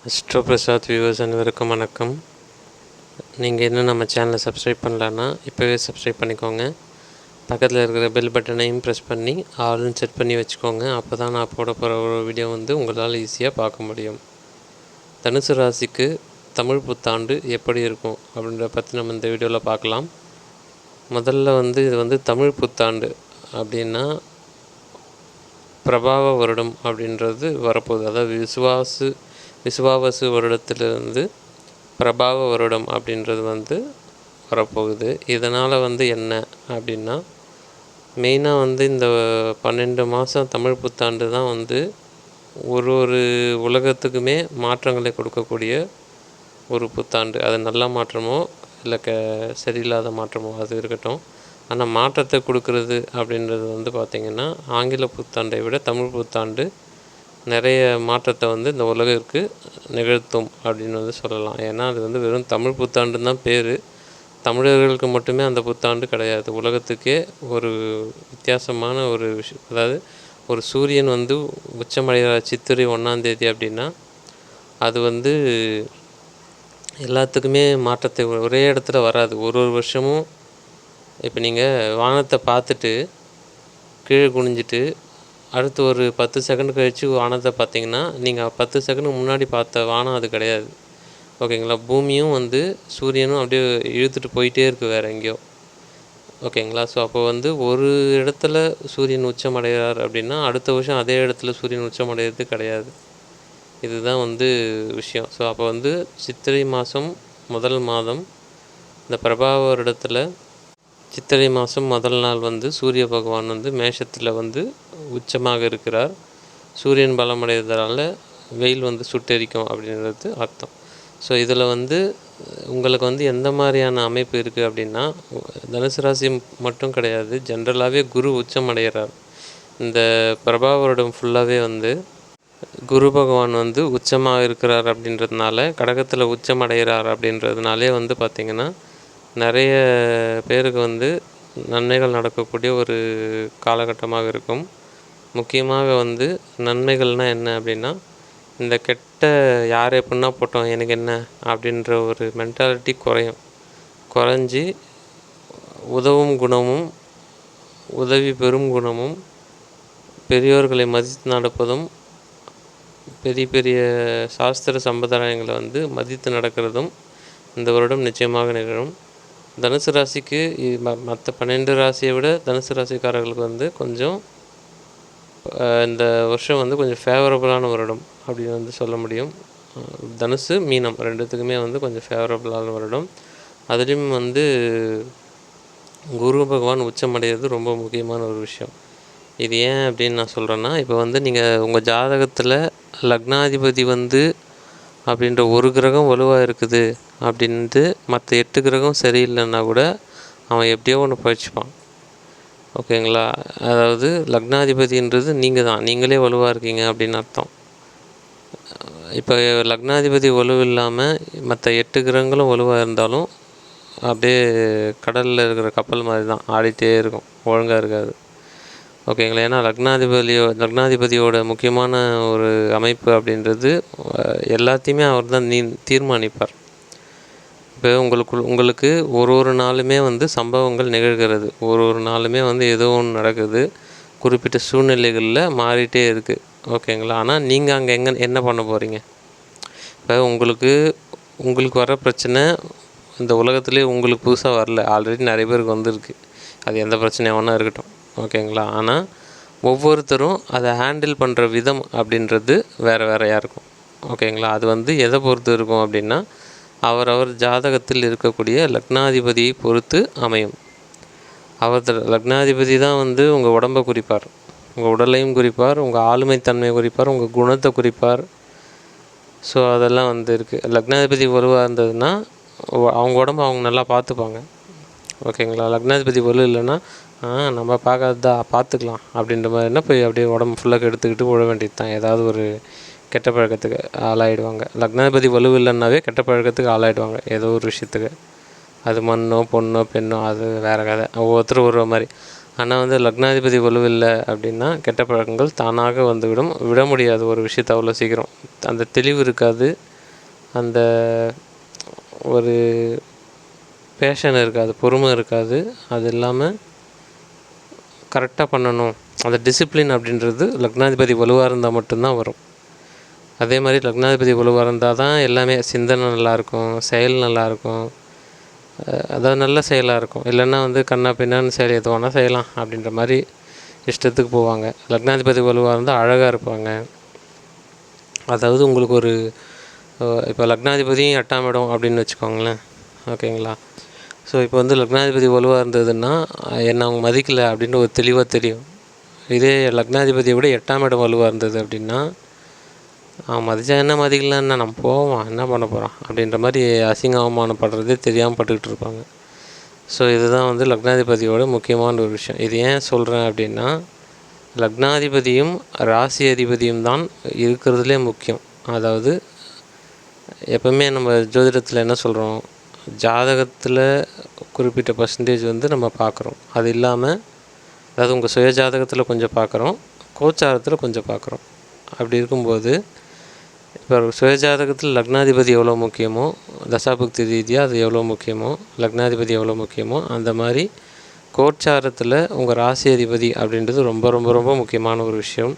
Astro Prasad viewers அனைவருக்கும் வணக்கம். நீங்கள் இன்னும் நம்ம சேனலை சப்ஸ்கிரைப் பண்ணலன்னா இப்போவே சப்ஸ்கிரைப் பண்ணிக்கோங்க. பக்கத்தில் இருக்கிற பெல் பட்டனையும் ப்ரெஸ் பண்ணி ஆல்னு செட் பண்ணி வச்சுக்கோங்க. அப்போ தான் நான் போட போகிற ஒரு வீடியோ உங்களால் ஈஸியாக பார்க்க முடியும். தனுசு ராசிக்கு தமிழ் புத்தாண்டு எப்படி இருக்கும் அப்படின்றத பற்றி நம்ம இந்த வீடியோவில் பார்க்கலாம். முதல்ல இது தமிழ் புத்தாண்டு அப்படின்னா பிரபாவ வருடம் அப்படின்றது வரப்போகுது. அதாவது விசுவாவசு வருடத்திலிருந்து பிரபாவ வருடம் அப்படின்றது வரப்போகுது. இதனால் என்ன அப்படின்னா மெயினாக இந்த 12 மாதம் தமிழ் புத்தாண்டு தான் ஒரு உலகத்துக்குமே மாற்றங்களை கொடுக்கக்கூடிய ஒரு புத்தாண்டு. அது நல்ல மாற்றமோ இல்லை சரியில்லாத மாற்றமோ அது இருக்கட்டும். ஆனால் மாற்றத்தை கொடுக்கறது அப்படின்றது பார்த்திங்கன்னா ஆங்கில புத்தாண்டை விட தமிழ் புத்தாண்டு நிறைய மாற்றத்தை இந்த உலகிற்கு நிகழ்த்தும் அப்படின்னு சொல்லலாம். ஏன்னா அது வெறும் தமிழ் புத்தாண்டு தான் பேர். தமிழர்களுக்கு மட்டுமே அந்த புத்தாண்டு கிடையாது, உலகத்துக்கே ஒரு வித்தியாசமான ஒரு விஷயம். அதாவது ஒரு சூரியன் உச்சமடைகிற சித்திரை 1ஆம் தேதி அப்படின்னா அது எல்லாத்துக்குமே மாற்றத்தை ஒரே இடத்துல வராது. ஒரு வருஷமும் இப்போ நீங்கள் வானத்தை பார்த்துட்டு கீழே குனிஞ்சிட்டு அடுத்து ஒரு 10 செகண்ட் கழித்து வானத்தை பார்த்தீங்கன்னா நீங்கள் 10 செகண்டுக்கு முன்னாடி பார்த்த வானம் அது கிடையாது. ஓகேங்களா? பூமியும் சூரியனும் அப்படியே இழுத்துட்டு போயிட்டே இருக்குது வேறு எங்கேயோ. ஓகேங்களா? ஸோ அப்போ ஒரு இடத்துல சூரியன் உச்சம் அடைகிறார் அப்படின்னா அடுத்த வருஷம் அதே இடத்துல சூரியன் உச்சம் அடைகிறது கிடையாது. இதுதான் விஷயம். ஸோ அப்போ சித்திரை மாதம் முதல் மாதம் இந்த பிரபாவ வருடத்தில் சித்திரை மாதம் முதல் நாள் சூரிய பகவான் மேஷத்தில் உச்சமாக இருக்கிறார். சூரியன் பலமடைகிறதுனால வெயில் சுட்டெரிக்கும் அப்படின்றது அர்த்தம். ஸோ இதில் உங்களுக்கு எந்த மாதிரியான அமைப்பு இருக்குது அப்படின்னா தனுசு ராசி மட்டும் கிடையாது, ஜென்ரலாகவே குரு உச்சம் அடைகிறார். இந்த பிரபாவ வருடம் ஃபுல்லாகவே குரு பகவான் உச்சமாக இருக்கிறார் அப்படின்றதுனால கடகத்தில் உச்சம் அடைகிறார் அப்படின்றதுனாலே பார்த்திங்கன்னா நிறைய பேருக்கு நன்மைகள் நடக்கக்கூடிய ஒரு காலகட்டமாக இருக்கும். முக்கியமாக நன்மைகள்னால் என்ன அப்படின்னா இந்த கெட்ட யார் எப்படின்னா போட்டோம் எனக்கு என்ன அப்படின்ற ஒரு மென்டாலிட்டி குறைஞ்சி உதவும் குணமும் உதவி பெறும் குணமும் பெரியோர்களை மதித்து நடப்பதும் பெரிய பெரிய சாஸ்திர சம்பிரதாயங்களை மதித்து நடக்கிறதும் இந்த வருடம் நிச்சயமாக நிகழும். தனுசு ராசிக்கு மற்ற 12 ராசியை விட தனுசு ராசிக்காரர்களுக்கு கொஞ்சம் இந்த வருஷம் கொஞ்சம் ஃபேவரபுளான வருடம் அப்படின்னு சொல்ல முடியும். தனுசு மீனம் ரெண்டுத்துக்குமே கொஞ்சம் ஃபேவரபுளான வருடம். அதுலேயும் குரு பகவான் உச்சமடைகிறது ரொம்ப முக்கியமான ஒரு விஷயம். இது ஏன் அப்படின்னு நான் சொல்கிறேன்னா, இப்போ நீங்கள் உங்கள் ஜாதகத்தில் லக்னாதிபதி அப்படின்ற ஒரு கிரகம் வலுவாக இருக்குது அப்படின்ட்டு மற்ற 8 கிரகம் சரியில்லைன்னா கூட அவன் எப்படியோ ஒன்று பழிச்சுப்பான். ஓகேங்களா? அதாவது லக்னாதிபதின்றது நீங்கள் தான், நீங்களே வலுவாக இருக்கீங்க அப்படின்னு அர்த்தம். இப்போ லக்னாதிபதி வலு இல்லாமல் மற்ற 8 கிரகங்களும் வலுவாக இருந்தாலும் அப்படியே கடலில் இருக்கிற கப்பல் மாதிரி தான் ஆடிட்டே இருக்கும், ஒழுங்காக இருக்காது. ஓகேங்களா? ஏன்னா லக்னாதிபதியோட முக்கியமான ஒரு அமைப்பு அப்படின்றது எல்லாத்தையுமே அவர் தான் தீர்மானிப்பார். இப்போ உங்களுக்கு ஒரு நாளுமே சம்பவங்கள் நிகழ்கிறது. ஒரு நாளுமே ஏதோ ஒன்று நடக்குது, குறிப்பிட்ட சூழ்நிலைகளில் மாறிட்டே இருக்குது. ஓகேங்களா? ஆனால் நீங்கள் அங்கே என்ன பண்ண போகிறீங்க? இப்போ உங்களுக்கு வர பிரச்சனை இந்த உலகத்துலேயே உங்களுக்கு புதுசாக வரல, ஆல்ரெடி நிறைய பேருக்கு வந்திருக்கு. அது எந்த பிரச்சனையாக வேணால் இருக்கட்டும். ஓகேங்களா? ஆனால் ஒவ்வொருத்தரும் அதை ஹேண்டில் பண்ணுற விதம் அப்படின்றது வேறையாக இருக்கும். ஓகேங்களா? அது எதை பொறுத்து இருக்கும் அப்படின்னா அவரவர் ஜாதகத்தில் இருக்கக்கூடிய லக்னாதிபதியை பொறுத்து அமையும். லக்னாதிபதி தான் உங்கள் உடம்பை குறிப்பார், உங்கள் உடலையும் குறிப்பார், உங்கள் ஆளுமைத்தன்மையை குறிப்பார், உங்கள் குணத்தை குறிப்பார். ஸோ அதெல்லாம் இருக்குது. லக்னாதிபதி வலுவாக இருந்ததுன்னா அவங்க உடம்பை அவங்க நல்லா பார்த்துப்பாங்க. ஓகேங்களா? லக்னாதிபதி வலு இல்லைன்னா நம்ம பார்த்துக்கலாம் அப்படின்ற மாதிரி என்ன போய் அப்படியே உடம்பு ஃபுல்லாக எடுத்துக்கிட்டு விழ வேண்டியது தான். ஏதாவது ஒரு கெட்ட பழக்கத்துக்கு ஆளாயிடுவாங்க. லக்னாதிபதி வலு இல்லைன்னாவே கெட்ட பழக்கத்துக்கு ஆளாயிடுவாங்க ஏதோ ஒரு விஷயத்துக்கு. அது மண்ணோ பொண்ணோ பெண்ணோ அது வேறு கதை, ஒவ்வொருத்தரும் ஒரு மாதிரி. ஆனால் லக்னாதிபதி வலு இல்லை அப்படின்னா கெட்ட பழக்கங்கள் தானாக விட முடியாது ஒரு விஷயத்தை அவ்வளோ சீக்கிரம். அந்த தெளிவு இருக்காது, அந்த ஒரு பேஷன் இருக்காது, பொறுமை இருக்காது. அது இல்லாமல் கரெக்டாக பண்ணணும், அந்த டிசிப்ளின் அப்படின்றது லக்னாதிபதி வலுவாக இருந்தால் மட்டும்தான் வரும். அதே மாதிரி லக்னாதிபதி வலுவாக இருந்தால் தான் எல்லாமே சிந்தனை நல்லாயிருக்கும், செயல் நல்லாயிருக்கும், அதாவது நல்ல செயலாக இருக்கும். இல்லைன்னா கண்ணா பின்னான்னு செயல் எதுவானா செய்யலாம் அப்படின்ற மாதிரி இஷ்டத்துக்கு போவாங்க. லக்னாதிபதி வலுவாக இருந்தால் அழகாக இருப்பாங்க. அதாவது உங்களுக்கு ஒரு இப்போ லக்னாதிபதியும் 8ஆம் இடம் அப்படின்னு வச்சுக்கோங்களேன், ஓகேங்களா? ஸோ இப்போ லக்னாதிபதி வலுவாக இருந்ததுன்னா என்னை அவங்க மதிக்கலை அப்படின்னு ஒரு தெளிவாக தெரியும். இதே லக்னாதிபதியை விட 8ஆம் இடம் வலுவாக இருந்தது அப்படின்னா அவன் மதித்தா என்ன மதிக்கலன்னா நம்ம போவான், என்ன பண்ண போகிறான் அப்படின்ற மாதிரி அசிங்க அவமானப்படுறதே தெரியாமல் பட்டுக்கிட்டு இருப்பாங்க. ஸோ இதுதான் லக்னாதிபதியோட முக்கியமான ஒரு விஷயம். இது ஏன் சொல்கிறேன் அப்படின்னா, லக்னாதிபதியும் ராசி அதிபதியும் தான் இருக்கிறதுலே முக்கியம். அதாவது எப்போவுமே நம்ம ஜோதிடத்தில் என்ன சொல்கிறோம், ஜாதகத்தில் குறிப்பிட்ட பர்சன்டேஜ் நம்ம பார்க்குறோம். அது இல்லாமல் அதாவது உங்கள் சுய ஜாதகத்தில் கொஞ்சம் பார்க்குறோம், கோச்சாரத்தில் கொஞ்சம் பார்க்குறோம். அப்படி இருக்கும்போது இப்போ சுய ஜாதகத்தில் லக்னாதிபதி எவ்வளோ முக்கியமோ, தசாபுக்தி ரீதியாக அது எவ்வளோ முக்கியமோ, லக்னாதிபதி எவ்வளோ முக்கியமோ, அந்த மாதிரி கோச்சாரத்தில் உங்கள் ராசி அதிபதி அப்படின்றது ரொம்ப ரொம்ப ரொம்ப முக்கியமான ஒரு விஷயம்.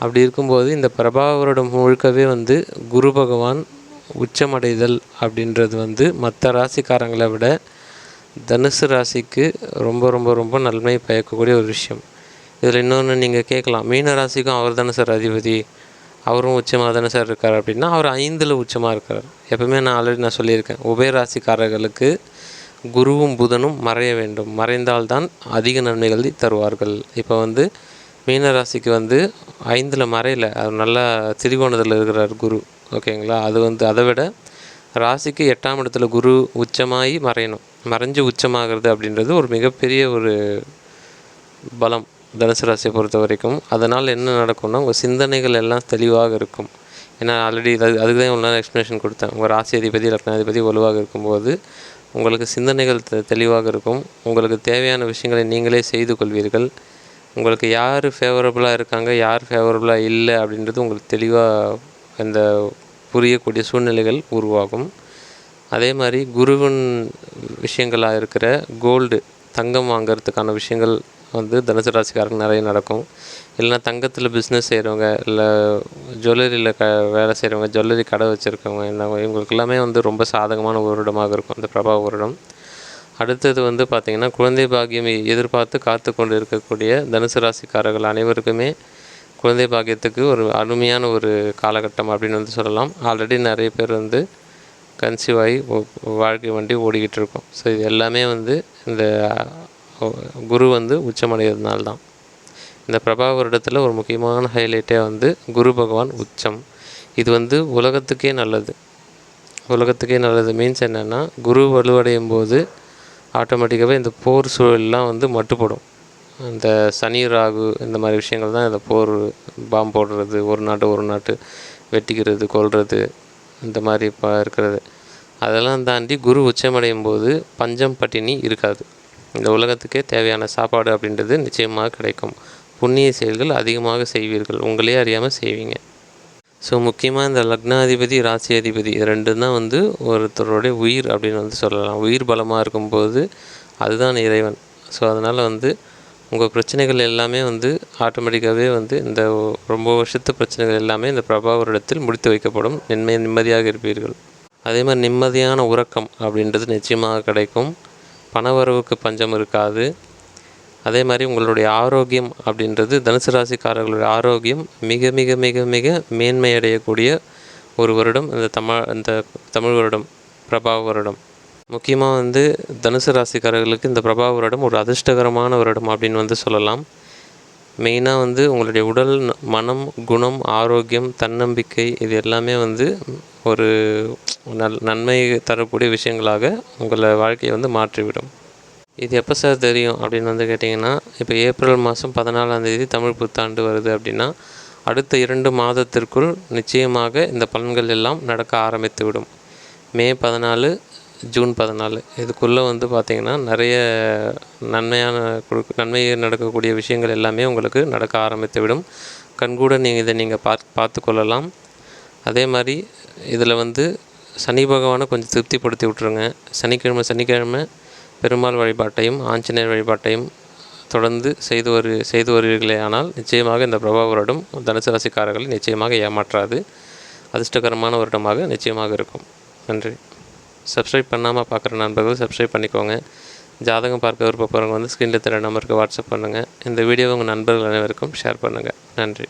அப்படி இருக்கும்போது இந்த பிரபாவ வருடம் முழுக்கவே குரு பகவான் உச்சமடைதல் அப்படின்றது மற்ற ராசிக்காரங்களை விட தனுசு ராசிக்கு ரொம்ப ரொம்ப ரொம்ப நன்மை பயக்கக்கூடிய ஒரு விஷயம். இதில் இன்னொன்று நீங்கள் கேட்கலாம், மீன ராசிக்கும் அவர் தானே சார் அதிபதி, அவரும் உச்சமாக தானே சார் இருக்கார் அப்படின்னா, அவர் 5ல் உச்சமாக இருக்கார். எப்பவுமே நான் ஆல்ரெடி சொல்லியிருக்கேன், உபயராசிக்காரர்களுக்கு குருவும் புதனும் மறைய வேண்டும், மறைந்தால்தான் அதிக நன்மைகளை தருவார்கள். இப்போ மீனராசிக்கு 5ல் மறையலை, அது நல்லா திரிகோணத்தில் இருக்கிறார் குரு, ஓகேங்களா? அது அதை விட ராசிக்கு 8ஆம் இடத்துல குரு உச்சமாகி மறையணும், மறைஞ்சு உச்சமாகிறது அப்படின்றது ஒரு மிகப்பெரிய ஒரு பலம் தனுசு ராசியை பொறுத்த வரைக்கும். அதனால் என்ன நடக்கும்னா, உங்கள் சிந்தனைகள் எல்லாம் தெளிவாக இருக்கும். ஏன்னா ஆல்ரெடி அதுக்கு தான் இவ்வளோ நேரம் எக்ஸ்ப்ளனேஷன் கொடுத்தேன். உங்கள் ராசி அதிபதி லக்னாதிபதி வலுவாக இருக்கும்போது உங்களுக்கு சிந்தனைகள் தெளிவாக இருக்கும். உங்களுக்கு தேவையான விஷயங்களை நீங்களே செய்து கொள்வீர்கள். உங்களுக்கு யார் ஃபேவரபுளாக இருக்காங்க, யார் ஃபேவரபுளாக இல்லை அப்படின்றது உங்களுக்கு தெளிவாக அந்த புரியக்கூடிய சூழ்நிலைகள் உருவாகும். அதே மாதிரி குருவின் விஷயங்களாக இருக்கிற கோல்டு, தங்கம் வாங்கிறதுக்கான விஷயங்கள் தனுசு ராசிக்காரங்க நிறைய நடக்கும். இல்லைனா தங்கத்தில் பிஸ்னஸ் செய்கிறவங்க, இல்லை ஜுவல்லரியில் வேலை செய்கிறவங்க, ஜுவல்லரி கடை வச்சுருக்கவங்க, இவங்களுக்கு எல்லாமே ரொம்ப சாதகமான வருடமாக இருக்கும் இந்த பிரபாவ வருடம். அடுத்தது பார்த்திங்கன்னா, குழந்தை பாக்கியம் எதிர்பார்த்து காத்து கொண்டு இருக்கக்கூடிய தனுசு ராசிக்காரர்கள் அனைவருக்குமே குழந்தை பாக்கியத்துக்கு ஒரு அருமையான ஒரு காலகட்டம் அப்படின்னு சொல்லலாம். ஆல்ரெடி நிறைய பேர் கன்சீவ் ஆகி வாழ்க்கை வண்டி ஓடிக்கிட்டு இருக்கோம். ஸோ இது எல்லாமே இந்த குரு உச்சமடைகிறதுனால்தான். இந்த பிரபாவ வருடத்தில் ஒரு முக்கியமான ஹைலைட்டே குரு பகவான் உச்சம். இது உலகத்துக்கே நல்லது. உலகத்துக்கே நல்லது மீன்ஸ் என்னென்னா, குரு வலுவடையும் போது ஆட்டோமேட்டிக்காகவே இந்த போர் சூழல்லாம் மட்டுப்படும். இந்த சனி ராகு இந்த மாதிரி விஷயங்கள் தான் இந்த போர், பாம்பு போடுறது, ஒரு நாட்டு வெட்டிக்கிறது, கொல்வது, இந்த மாதிரி இப்போ இருக்கிறது. அதெல்லாம் தாண்டி குரு உச்சமடையும் போது பஞ்சம் பட்டினி இருக்காது. இந்த உலகத்துக்கே தேவையான சாப்பாடு அப்படின்றது நிச்சயமாக கிடைக்கும். புண்ணிய செயல்கள் அதிகமாக செய்வீர்கள், உங்களே அறியாமல் செய்வீங்க. ஸோ முக்கியமாக இந்த லக்னாதிபதி ராசி அதிபதி இது ரெண்டும் தான் ஒருத்தருடைய உயிர் அப்படின்னு சொல்லலாம். உயிர் பலமாக இருக்கும்போது அதுதான் இறைவன். ஸோ அதனால் உங்கள் பிரச்சனைகள் எல்லாமே ஆட்டோமேட்டிக்காகவே இந்த ரொம்ப வருஷத்து பிரச்சனைகள் எல்லாமே இந்த பிரபாவ வருடத்தில் முடித்து வைக்கப்படும். நிம்மதியாக இருப்பீர்கள். அதே மாதிரி நிம்மதியான உறக்கம் அப்படின்றது நிச்சயமாக கிடைக்கும். பணவரவுக்கு பஞ்சம் இருக்காது. அதே மாதிரி உங்களுடைய ஆரோக்கியம் அப்படின்றது தனுசு ராசிக்காரர்களுடைய ஆரோக்கியம் மிக மிக மிக மிக மேன்மை அடையக்கூடிய ஒரு வருடம் இந்த தமிழ் வருடம், பிரபாவ வருடம். முக்கியமாக தனுசு ராசிக்காரர்களுக்கு இந்த பிரபாவ வருடம் ஒரு அதிர்ஷ்டகரமான வருடம் அப்படின்னு சொல்லலாம். மெயினாக உங்களுடைய உடல், மனம், குணம், ஆரோக்கியம், தன்னம்பிக்கை இது எல்லாமே ஒரு நன்மை தரக்கூடிய விஷயங்களாக உங்களை வாழ்க்கையை மாற்றிவிடும். இது எப்போ சார் தெரியும் அப்படின்னு கேட்டிங்கன்னா, இப்போ ஏப்ரல் மாதம் 14ஆம் தேதி தமிழ் புத்தாண்டு வருது அப்படின்னா, அடுத்த 2 மாதத்திற்குள் நிச்சயமாக இந்த பலன்கள் எல்லாம் நடக்க ஆரம்பித்து விடும். மே 14, ஜூன் 14 இதுக்குள்ளே பார்த்திங்கன்னா நிறைய நன்மை நடக்கக்கூடிய விஷயங்கள் எல்லாமே உங்களுக்கு நடக்க ஆரம்பித்து விடும். கண்கூட இதை நீங்கள் பார்த்து கொள்ளலாம். அதே மாதிரி இதில் வந்து சனி பகவானை கொஞ்சம் திருப்திப்படுத்தி விட்ருங்க. சனிக்கிழமை பெருமாள் வழிபாட்டையும் ஆஞ்சநேயர் வழிபாட்டையும் தொடர்ந்து செய்து வருவீர்களே ஆனால் நிச்சயமாக இந்த பிரபா வருடம் தனுசு ராசிக்காரர்களை நிச்சயமாக ஏமாற்றாது. அதிர்ஷ்டகரமான வருடமாக நிச்சயமாக இருக்கும். நன்றி. சப்ஸ்கிரைப் பண்ணாமல் பார்க்குற நண்பர்கள் சப்ஸ்கிரைப் பண்ணிக்கோங்க. ஜாதகம் பார்க்க விருப்பப்படுறவங்க வந்து ஸ்க்ரீனில் தெரிய நம்பருக்கு வாட்ஸ்அப் பண்ணுங்கள். இந்த வீடியோவை உங்கள் நண்பர்கள் அனைவருக்கும் ஷேர் பண்ணுங்கள். நன்றி.